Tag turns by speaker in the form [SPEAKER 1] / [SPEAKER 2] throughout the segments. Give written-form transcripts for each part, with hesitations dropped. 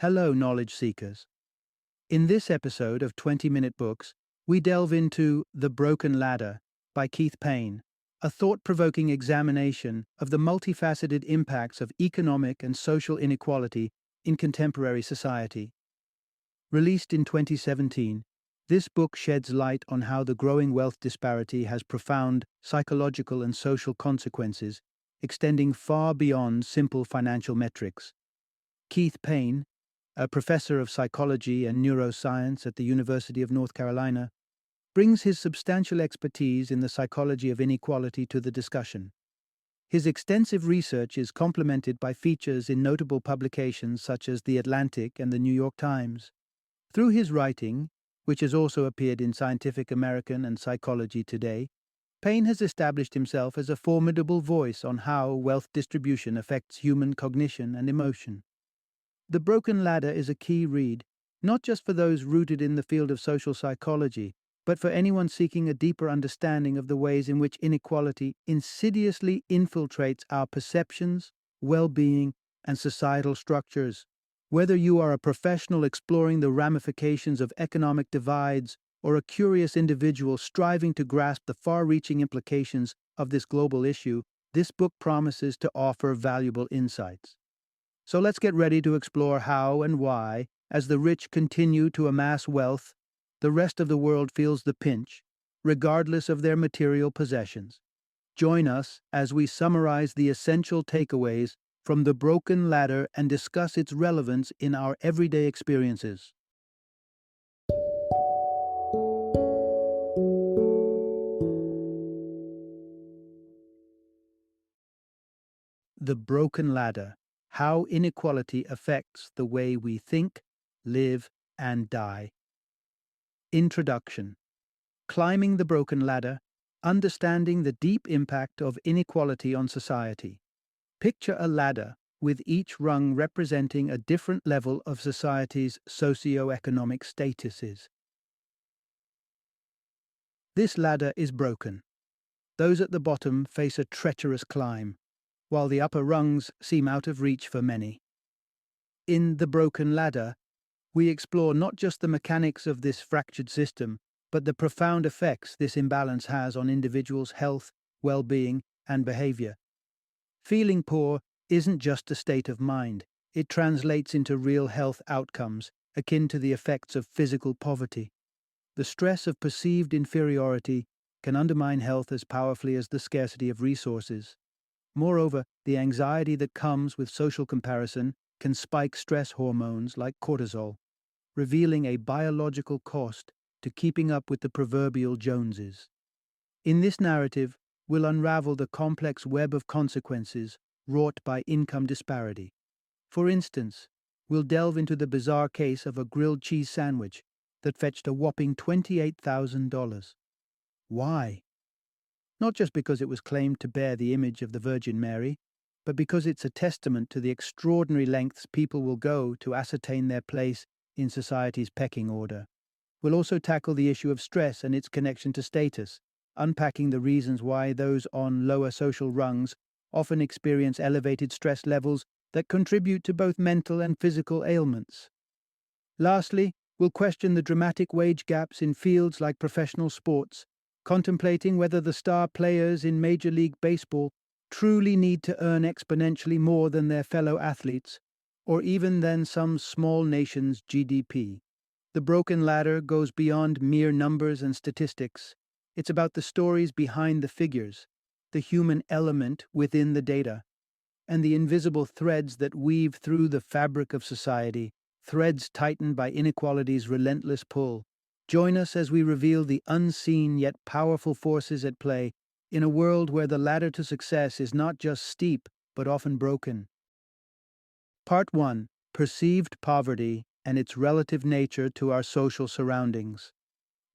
[SPEAKER 1] Hello, knowledge seekers. In this episode of 20-Minute Books, we delve into The Broken Ladder by Keith Payne, a thought-provoking examination of the multifaceted impacts of economic and social inequality in contemporary society. Released in 2017, this book sheds light on how the growing wealth disparity has profound psychological and social consequences, extending far beyond simple financial metrics. Keith Payne, a professor of psychology and neuroscience at the University of North Carolina, brings his substantial expertise in the psychology of inequality to the discussion. His extensive research is complemented by features in notable publications such as The Atlantic and the New York Times. Through his writing, which has also appeared in Scientific American and Psychology Today, Payne has established himself as a formidable voice on how wealth distribution affects human cognition and emotion. The Broken Ladder is a key read, not just for those rooted in the field of social psychology, but for anyone seeking a deeper understanding of the ways in which inequality insidiously infiltrates our perceptions, well-being, and societal structures. Whether you are a professional exploring the ramifications of economic divides or a curious individual striving to grasp the far-reaching implications of this global issue, this book promises to offer valuable insights. So let's get ready to explore how and why, as the rich continue to amass wealth, the rest of the world feels the pinch, regardless of their material possessions. Join us as we summarize the essential takeaways from The Broken Ladder and discuss its relevance in our everyday experiences. The Broken Ladder: How Inequality Affects the Way We Think, Live, and Die. Introduction. Climbing the Broken Ladder: Understanding the Deep Impact of Inequality on Society. Picture a ladder, with each rung representing a different level of society's socio-economic statuses. This ladder is broken. Those at the bottom face a treacherous climb, while the upper rungs seem out of reach for many. In The Broken Ladder, we explore not just the mechanics of this fractured system, but the profound effects this imbalance has on individuals' health, well-being, and behavior. Feeling poor isn't just a state of mind. It translates into real health outcomes, akin to the effects of physical poverty. The stress of perceived inferiority can undermine health as powerfully as the scarcity of resources. Moreover, the anxiety that comes with social comparison can spike stress hormones like cortisol, revealing a biological cost to keeping up with the proverbial Joneses. In this narrative, we'll unravel the complex web of consequences wrought by income disparity. For instance, we'll delve into the bizarre case of a grilled cheese sandwich that fetched a whopping $28,000. Why? Not just because it was claimed to bear the image of the Virgin Mary, but because it's a testament to the extraordinary lengths people will go to ascertain their place in society's pecking order. We'll also tackle the issue of stress and its connection to status, unpacking the reasons why those on lower social rungs often experience elevated stress levels that contribute to both mental and physical ailments. Lastly, we'll question the dramatic wage gaps in fields like professional sports, contemplating whether the star players in Major League Baseball truly need to earn exponentially more than their fellow athletes, or even than some small nation's GDP. The Broken Ladder goes beyond mere numbers and statistics. It's about the stories behind the figures, the human element within the data, and the invisible threads that weave through the fabric of society, threads tightened by inequality's relentless pull. Join us as we reveal the unseen yet powerful forces at play in a world where the ladder to success is not just steep, but often broken. Part 1. Perceived Poverty and its Relative Nature to Our Social Surroundings.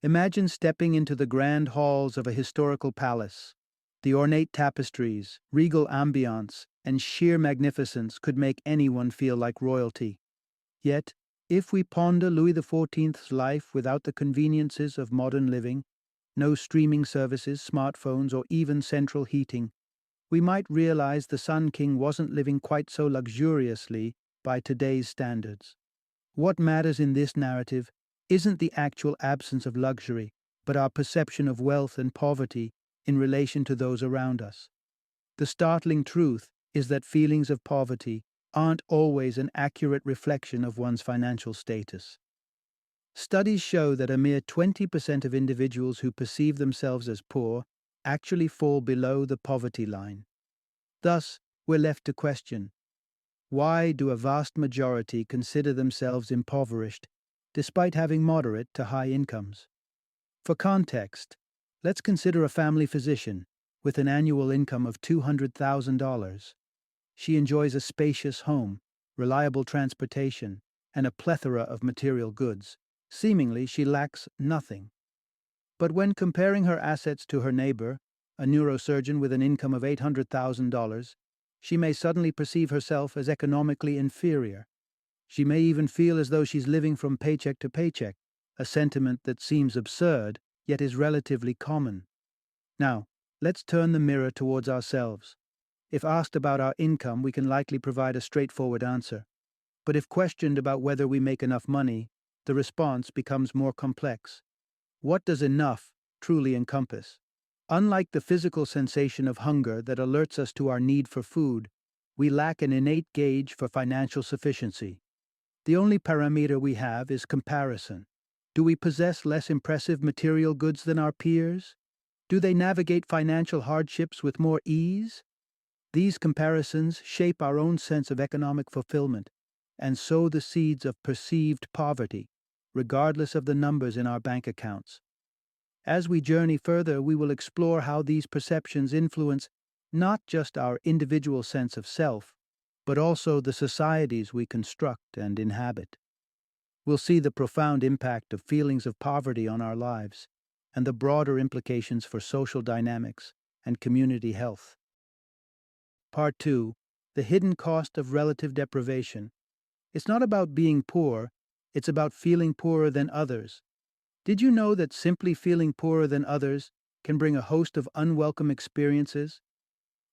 [SPEAKER 1] Imagine stepping into the grand halls of a historical palace. The ornate tapestries, regal ambiance, and sheer magnificence could make anyone feel like royalty. Yet, if we ponder Louis XIV's life without the conveniences of modern living, no streaming services, smartphones, or even central heating, we might realize the Sun King wasn't living quite so luxuriously by today's standards. What matters in this narrative isn't the actual absence of luxury, but our perception of wealth and poverty in relation to those around us. The startling truth is that feelings of poverty aren't always an accurate reflection of one's financial status. Studies show that a mere 20% of individuals who perceive themselves as poor actually fall below the poverty line. Thus, we're left to question, why do a vast majority consider themselves impoverished despite having moderate to high incomes? For context, let's consider a family physician with an annual income of $200,000. She enjoys a spacious home, reliable transportation, and a plethora of material goods. Seemingly, she lacks nothing. But when comparing her assets to her neighbor, a neurosurgeon with an income of $800,000, she may suddenly perceive herself as economically inferior. She may even feel as though she's living from paycheck to paycheck, a sentiment that seems absurd, yet is relatively common. Now, let's turn the mirror towards ourselves. If asked about our income, we can likely provide a straightforward answer. But if questioned about whether we make enough money, the response becomes more complex. What does enough truly encompass? Unlike the physical sensation of hunger that alerts us to our need for food, we lack an innate gauge for financial sufficiency. The only parameter we have is comparison. Do we possess less impressive material goods than our peers? Do they navigate financial hardships with more ease? These comparisons shape our own sense of economic fulfillment and sow the seeds of perceived poverty, regardless of the numbers in our bank accounts. As we journey further, we will explore how these perceptions influence not just our individual sense of self, but also the societies we construct and inhabit. We'll see the profound impact of feelings of poverty on our lives and the broader implications for social dynamics and community health. Part 2. The hidden cost of relative deprivation. It's not about being poor, it's about feeling poorer than others. Did you know that simply feeling poorer than others can bring a host of unwelcome experiences?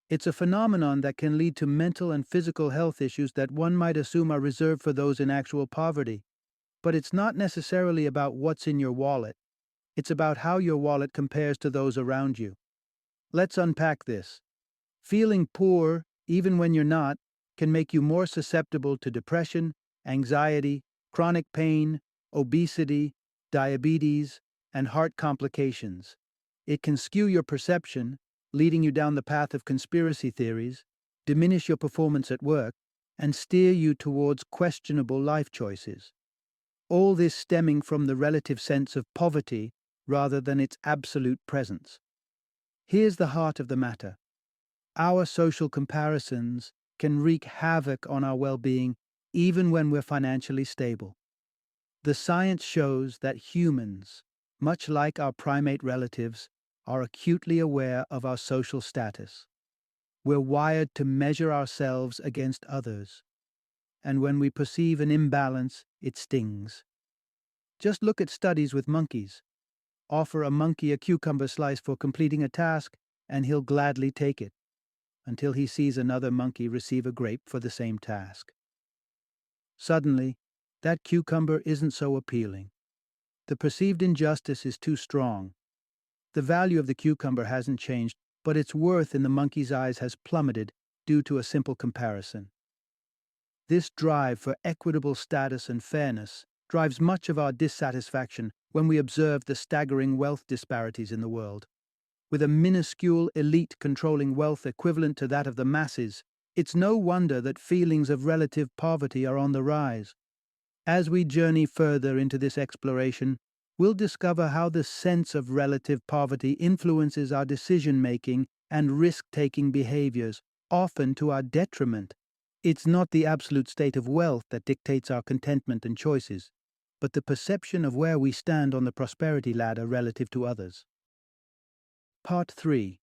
[SPEAKER 1] It's a phenomenon that can lead to mental and physical health issues that one might assume are reserved for those in actual poverty. But it's not necessarily about what's in your wallet. It's about how your wallet compares to those around you. Let's unpack this. Feeling poor, even when you're not, can make you more susceptible to depression, anxiety, chronic pain, obesity, diabetes, and heart complications. It can skew your perception, leading you down the path of conspiracy theories, diminish your performance at work, and steer you towards questionable life choices. All this stemming from the relative sense of poverty rather than its absolute presence. Here's the heart of the matter. Our social comparisons can wreak havoc on our well-being even when we're financially stable. The science shows that humans, much like our primate relatives, are acutely aware of our social status. We're wired to measure ourselves against others, and when we perceive an imbalance, it stings. Just look at studies with monkeys. Offer a monkey a cucumber slice for completing a task, and he'll gladly take it, until he sees another monkey receive a grape for the same task. Suddenly, that cucumber isn't so appealing. The perceived injustice is too strong. The value of the cucumber hasn't changed, but its worth in the monkey's eyes has plummeted due to a simple comparison. This drive for equitable status and fairness drives much of our dissatisfaction when we observe the staggering wealth disparities in the world. With a minuscule elite controlling wealth equivalent to that of the masses, it's no wonder that feelings of relative poverty are on the rise. As we journey further into this exploration, we'll discover how the sense of relative poverty influences our decision-making and risk-taking behaviors, often to our detriment. It's not the absolute state of wealth that dictates our contentment and choices, but the perception of where we stand on the prosperity ladder relative to others. Part 3.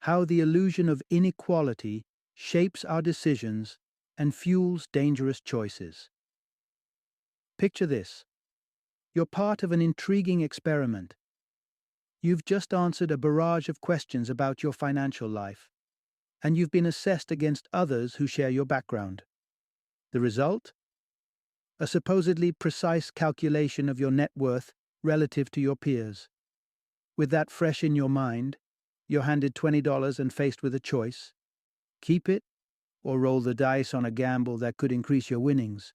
[SPEAKER 1] How the illusion of inequality shapes our decisions and fuels dangerous choices. Picture this. You're part of an intriguing experiment. You've just answered a barrage of questions about your financial life, and you've been assessed against others who share your background. The result? a supposedly precise calculation of your net worth relative to your peers. With that fresh in your mind, you're handed $20 and faced with a choice: keep it or roll the dice on a gamble that could increase your winnings.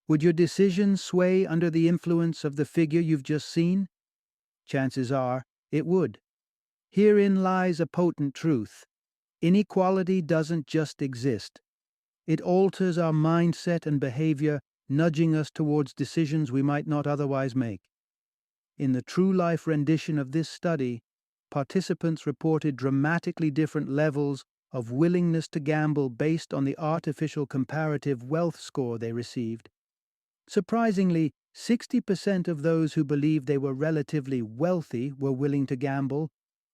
[SPEAKER 1] Would your decision sway under the influence of the figure you've just seen? Chances are it would. Herein lies a potent truth. Inequality doesn't just exist. It alters our mindset and behavior, nudging us towards decisions we might not otherwise make. In the true-life rendition of this study, participants reported dramatically different levels of willingness to gamble based on the artificial comparative wealth score they received. Surprisingly, 60% of those who believed they were relatively wealthy were willing to gamble,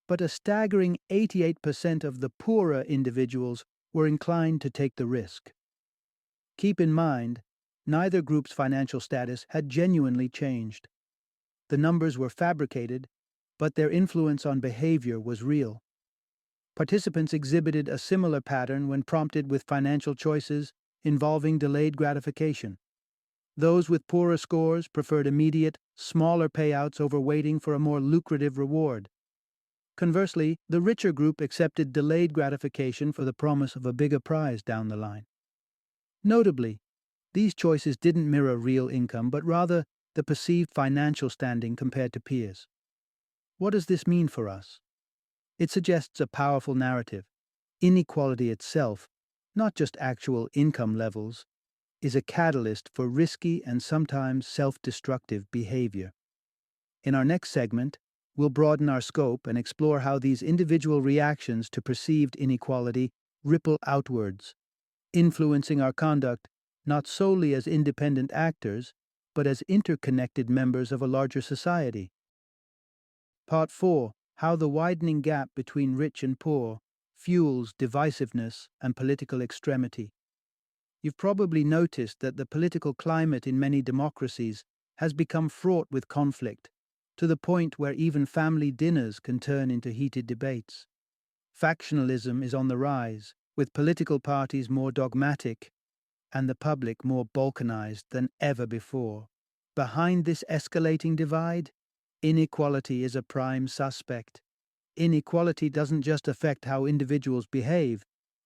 [SPEAKER 1] but a staggering 88% of the poorer individuals were inclined to take the risk. Keep in mind, neither group's financial status had genuinely changed. The numbers were fabricated, but their influence on behavior was real. Participants exhibited a similar pattern when prompted with financial choices involving delayed gratification. Those with poorer scores preferred immediate, smaller payouts over waiting for a more lucrative reward. Conversely, the richer group accepted delayed gratification for the promise of a bigger prize down the line. Notably, these choices didn't mirror real income, but rather the perceived financial standing compared to peers. What does this mean for us? It suggests a powerful narrative. Inequality itself, not just actual income levels, is a catalyst for risky and sometimes self-destructive behavior. In our next segment, we'll broaden our scope and explore how these individual reactions to perceived inequality ripple outwards, influencing our conduct not solely as independent actors, but as interconnected members of a larger society. Part 4: How the widening gap between rich and poor fuels divisiveness and political extremity. You've probably noticed that the political climate in many democracies has become fraught with conflict, to the point where even family dinners can turn into heated debates. Factionalism is on the rise, with political parties more dogmatic and the public more balkanized than ever before. Behind this escalating divide, inequality is a prime suspect. Inequality doesn't just affect how individuals behave,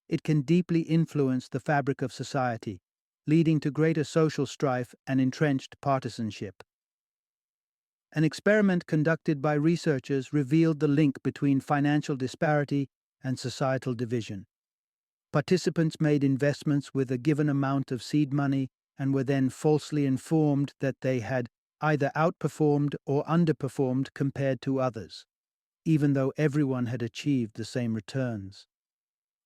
[SPEAKER 1] it can deeply influence the fabric of society, leading to greater social strife and entrenched partisanship. An experiment conducted by researchers revealed the link between financial disparity and societal division. Participants made investments with a given amount of seed money and were then falsely informed that they had either outperformed or underperformed compared to others, even though everyone had achieved the same returns.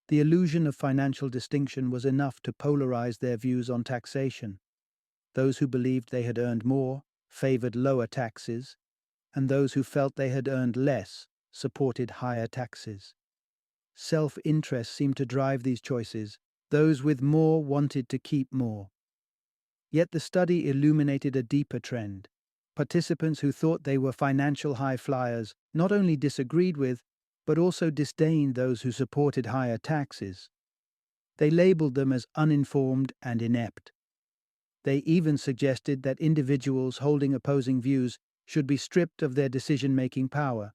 [SPEAKER 1] The illusion of financial distinction was enough to polarize their views on taxation. Those who believed they had earned more favored lower taxes, and those who felt they had earned less supported higher taxes. Self-interest seemed to drive these choices. Those with more wanted to keep more. Yet the study illuminated a deeper trend. Participants who thought they were financial high flyers not only disagreed with, but also disdained those who supported higher taxes. They labeled them as uninformed and inept. They even suggested that individuals holding opposing views should be stripped of their decision-making power.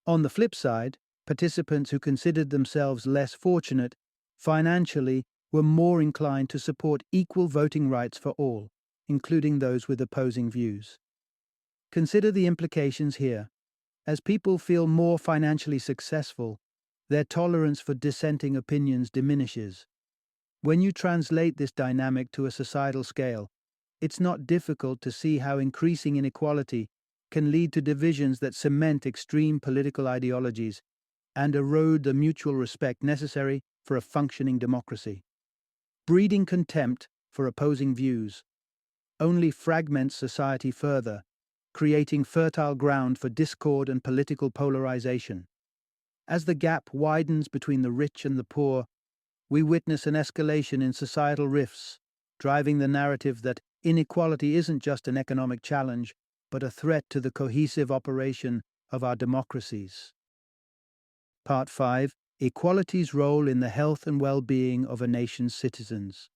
[SPEAKER 1] On the flip side, participants who considered themselves less fortunate financially were more inclined to support equal voting rights for all, including those with opposing views. Consider the implications here. As people feel more financially successful, their tolerance for dissenting opinions diminishes. When you translate this dynamic to a societal scale, it's not difficult to see how increasing inequality can lead to divisions that cement extreme political ideologies and erode the mutual respect necessary for a functioning democracy. Breeding contempt for opposing views only fragments society further, creating fertile ground for discord and political polarization. As the gap widens between the rich and the poor, we witness an escalation in societal rifts, driving the narrative that inequality isn't just an economic challenge, but a threat to the cohesive operation of our democracies. Part 5: Equality's role in the health and well-being of a nation's citizens.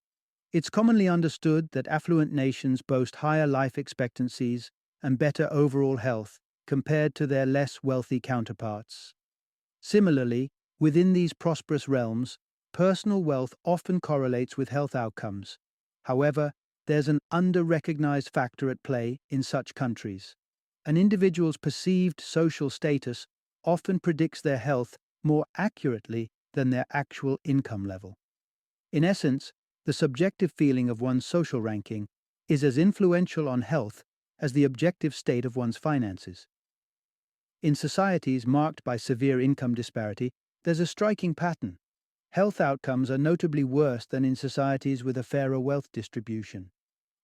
[SPEAKER 1] It's commonly understood that affluent nations boast higher life expectancies and better overall health compared to their less wealthy counterparts. Similarly, within these prosperous realms, personal wealth often correlates with health outcomes. However, there's an under-recognized factor at play in such countries. An individual's perceived social status often predicts their health more accurately than their actual income level. In essence, the subjective feeling of one's social ranking is as influential on health as the objective state of one's finances. In societies marked by severe income disparity, there's a striking pattern. Health outcomes are notably worse than in societies with a fairer wealth distribution.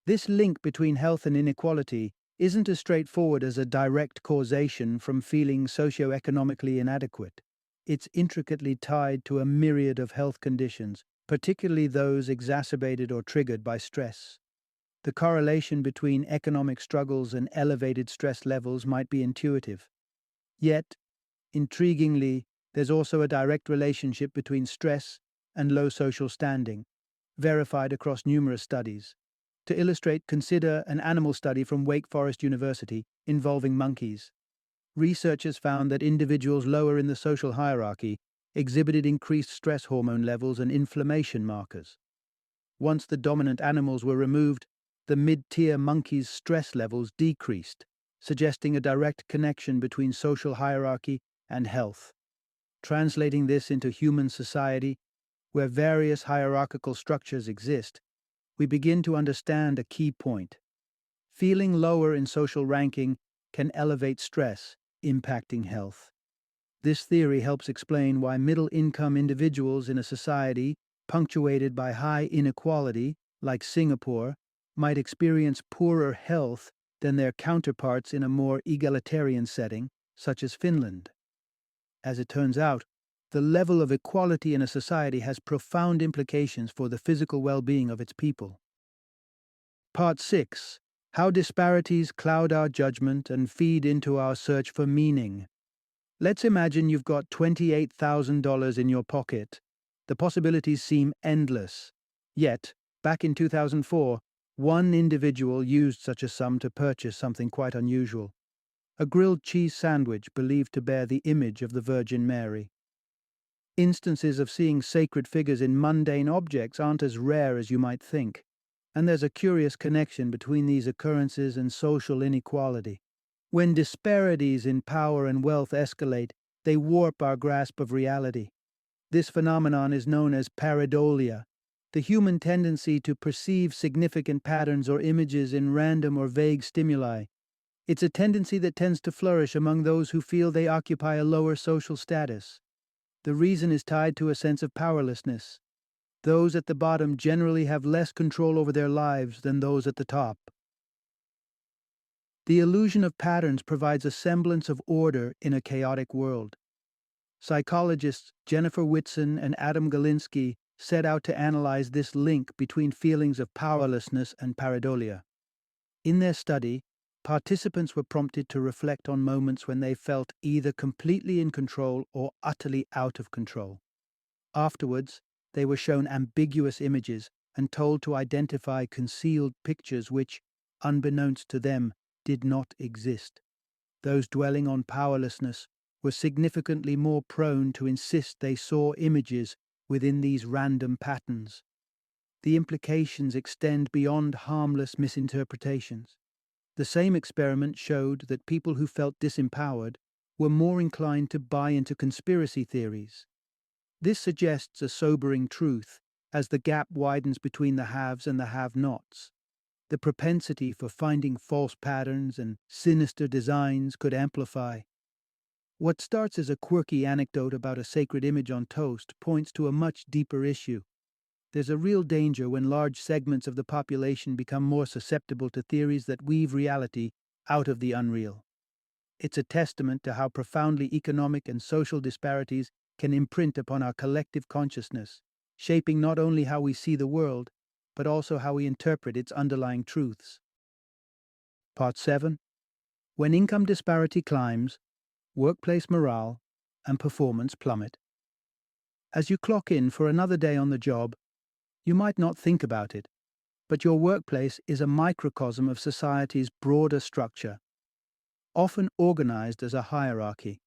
[SPEAKER 1] This link between health and inequality isn't as straightforward as a direct causation from feeling socioeconomically inadequate. It's intricately tied to a myriad of health conditions, particularly those exacerbated or triggered by stress. The correlation between economic struggles and elevated stress levels might be intuitive. Yet, intriguingly, there's also a direct relationship between stress and low social standing, verified across numerous studies. To illustrate, consider an animal study from Wake Forest University involving monkeys. Researchers found that individuals lower in the social hierarchy exhibited increased stress hormone levels and inflammation markers. Once the dominant animals were removed, the mid-tier monkeys' stress levels decreased, suggesting a direct connection between social hierarchy and health. Translating this into human society, where various hierarchical structures exist, we begin to understand a key point. Feeling lower in social ranking can elevate stress, impacting health. This theory helps explain why middle-income individuals in a society punctuated by high inequality, like Singapore, might experience poorer health than their counterparts in a more egalitarian setting, such as Finland. As it turns out, the level of equality in a society has profound implications for the physical well-being of its people. Part 6. How disparities cloud our judgment and feed into our search for meaning. Let's imagine you've got $28,000 in your pocket. The possibilities seem endless. Yet, back in 2004, one individual used such a sum to purchase something quite unusual: a grilled cheese sandwich believed to bear the image of the Virgin Mary. Instances of seeing sacred figures in mundane objects aren't as rare as you might think, and there's a curious connection between these occurrences and social inequality. When disparities in power and wealth escalate, they warp our grasp of reality. This phenomenon is known as pareidolia, the human tendency to perceive significant patterns or images in random or vague stimuli. It's a tendency that tends to flourish among those who feel they occupy a lower social status. The reason is tied to a sense of powerlessness. Those at the bottom generally have less control over their lives than those at the top. The illusion of patterns provides a semblance of order in a chaotic world. Psychologists Jennifer Whitson and Adam Galinsky set out to analyze this link between feelings of powerlessness and pareidolia. In their study, participants were prompted to reflect on moments when they felt either completely in control or utterly out of control. Afterwards, they were shown ambiguous images and told to identify concealed pictures which, unbeknownst to them, did not exist. Those dwelling on powerlessness were significantly more prone to insist they saw images within these random patterns. The implications extend beyond harmless misinterpretations. The same experiment showed that people who felt disempowered were more inclined to buy into conspiracy theories. This suggests a sobering truth as the gap widens between the haves and the have-nots. The propensity for finding false patterns and sinister designs could amplify. What starts as a quirky anecdote about a sacred image on toast points to a much deeper issue. There's a real danger when large segments of the population become more susceptible to theories that weave reality out of the unreal. It's a testament to how profoundly economic and social disparities can imprint upon our collective consciousness, shaping not only how we see the world, but also how we interpret its underlying truths. Part 7. When income disparity climbs, workplace morale and performance plummet. As you clock in for another day on the job, you might not think about it, But your workplace is a microcosm of society's broader structure, often organized as a hierarchy.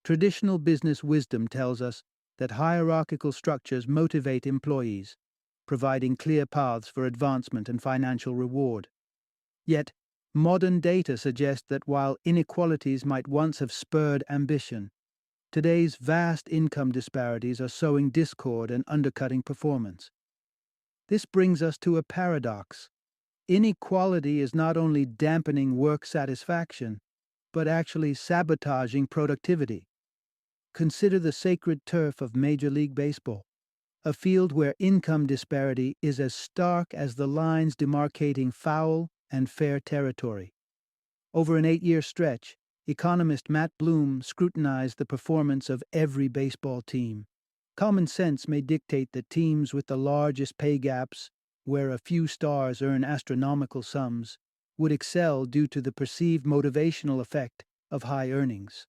[SPEAKER 1] Traditional business wisdom tells us that hierarchical structures motivate employees, providing clear paths for advancement and financial reward. Yet, modern data suggest that while inequalities might once have spurred ambition, today's vast income disparities are sowing discord and undercutting performance. This brings us to a paradox. Inequality is not only dampening work satisfaction, but actually sabotaging productivity. Consider the sacred turf of Major League Baseball, a field where income disparity is as stark as the lines demarcating foul and fair territory. Over an 8-year stretch, economist Matt Bloom scrutinized the performance of every baseball team. Common sense may dictate that teams with the largest pay gaps, where a few stars earn astronomical sums, would excel due to the perceived motivational effect of high earnings.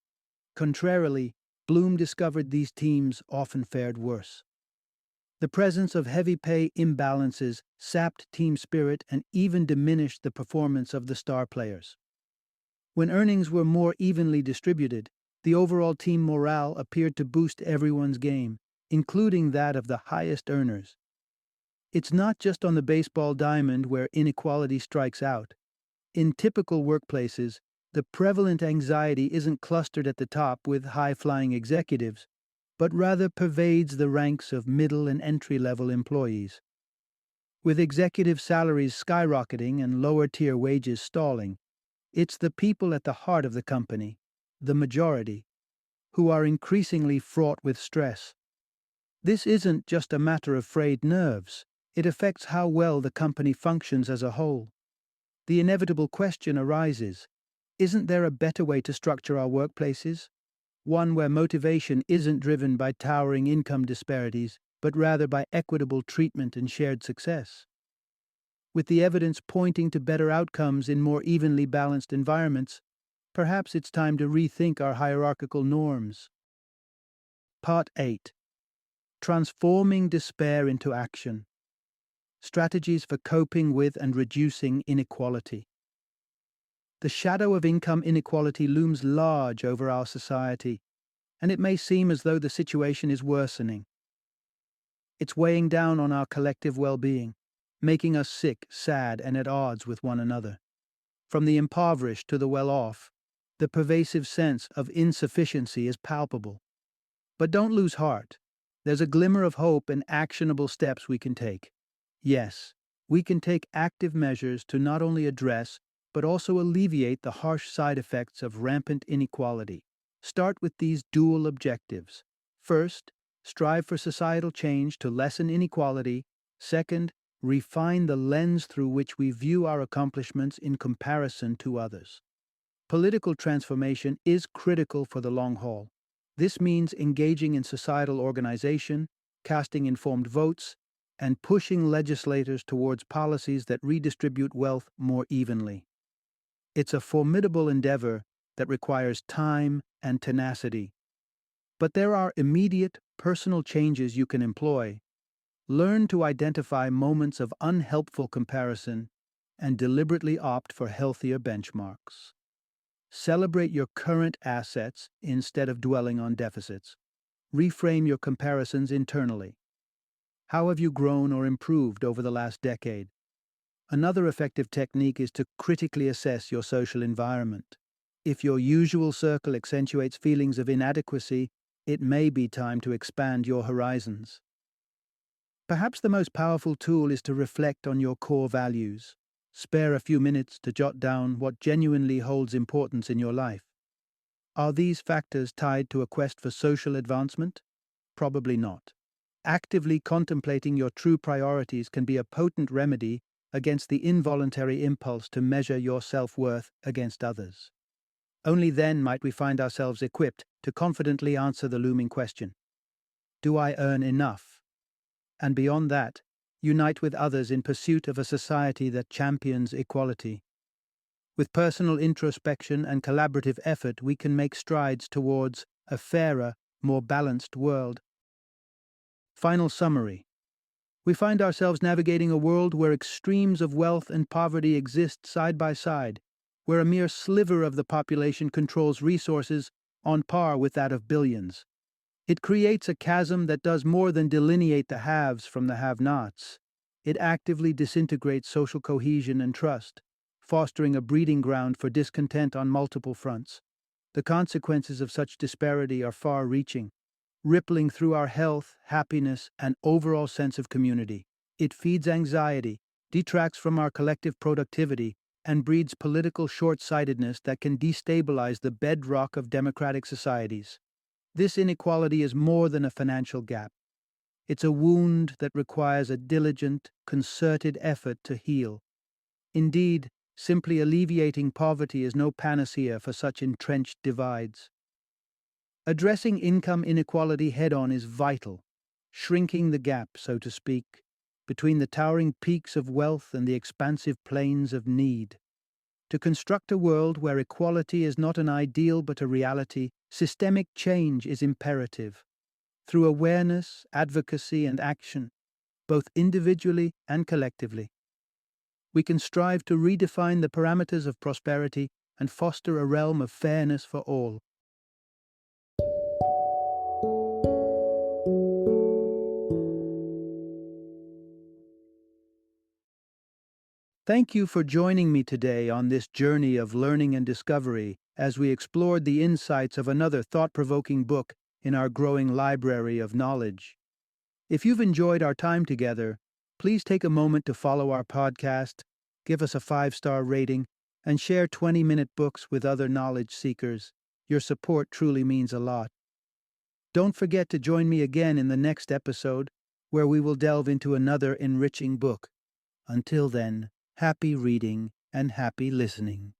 [SPEAKER 1] Contrarily, Bloom discovered these teams often fared worse. The presence of heavy pay imbalances sapped team spirit and even diminished the performance of the star players. When earnings were more evenly distributed, the overall team morale appeared to boost everyone's game, including that of the highest earners. It's not just on the baseball diamond where inequality strikes out. In typical workplaces, the prevalent anxiety isn't clustered at the top with high-flying executives, but rather pervades the ranks of middle and entry-level employees. With executive salaries skyrocketing and lower-tier wages stalling, it's the people at the heart of the company, the majority, who are increasingly fraught with stress. This isn't just a matter of frayed nerves, it affects how well the company functions as a whole. The inevitable question arises, isn't there a better way to structure our workplaces? One where motivation isn't driven by towering income disparities, but rather by equitable treatment and shared success. With the evidence pointing to better outcomes in more evenly balanced environments, perhaps it's time to rethink our hierarchical norms. Part 8. Transforming Despair into Action. Strategies for coping with and reducing inequality. The shadow of income inequality looms large over our society, and it may seem as though the situation is worsening. It's weighing down on our collective well-being, making us sick, sad, and at odds with one another. From the impoverished to the well-off, the pervasive sense of insufficiency is palpable. But don't lose heart. There's a glimmer of hope and actionable steps we can take. Yes, we can take active measures to not only address, but also alleviate the harsh side effects of rampant inequality. Start with these dual objectives. First, strive for societal change to lessen inequality. Second, refine the lens through which we view our accomplishments in comparison to others. Political transformation is critical for the long haul. This means engaging in societal organization, casting informed votes, and pushing legislators towards policies that redistribute wealth more evenly. It's a formidable endeavor that requires time and tenacity. But there are immediate, personal changes you can employ. Learn to identify moments of unhelpful comparison and deliberately opt for healthier benchmarks. Celebrate your current assets instead of dwelling on deficits. Reframe your comparisons internally. How have you grown or improved over the last decade? Another effective technique is to critically assess your social environment. If your usual circle accentuates feelings of inadequacy, it may be time to expand your horizons. Perhaps the most powerful tool is to reflect on your core values. Spare a few minutes to jot down what genuinely holds importance in your life. Are these factors tied to a quest for social advancement? Probably not. Actively contemplating your true priorities can be a potent remedy against the involuntary impulse to measure your self-worth against others. Only then might we find ourselves equipped to confidently answer the looming question: do I earn enough? And beyond that, unite with others in pursuit of a society that champions equality. With personal introspection and collaborative effort, we can make strides towards a fairer, more balanced world. Final summary. We find ourselves navigating a world where extremes of wealth and poverty exist side by side, where a mere sliver of the population controls resources on par with that of billions. It creates a chasm that does more than delineate the haves from the have-nots. It actively disintegrates social cohesion and trust, fostering a breeding ground for discontent on multiple fronts. The consequences of such disparity are far-reaching, rippling through our health, happiness, and overall sense of community. It feeds anxiety, detracts from our collective productivity, and breeds political short-sightedness that can destabilize the bedrock of democratic societies. This inequality is more than a financial gap. It's a wound that requires a diligent, concerted effort to heal. Indeed, simply alleviating poverty is no panacea for such entrenched divides. Addressing income inequality head-on is vital, shrinking the gap, so to speak, between the towering peaks of wealth and the expansive plains of need. To construct a world where equality is not an ideal but a reality, systemic change is imperative. Through awareness, advocacy, and action, both individually and collectively, we can strive to redefine the parameters of prosperity and foster a realm of fairness for all. Thank you for joining me today on this journey of learning and discovery as we explored the insights of another thought-provoking book in our growing library of knowledge. If you've enjoyed our time together, please take a moment to follow our podcast, give us a 5-star rating, and share 20-minute books with other knowledge seekers. Your support truly means a lot. Don't forget to join me again in the next episode, where we will delve into another enriching book. Until then, happy reading and happy listening.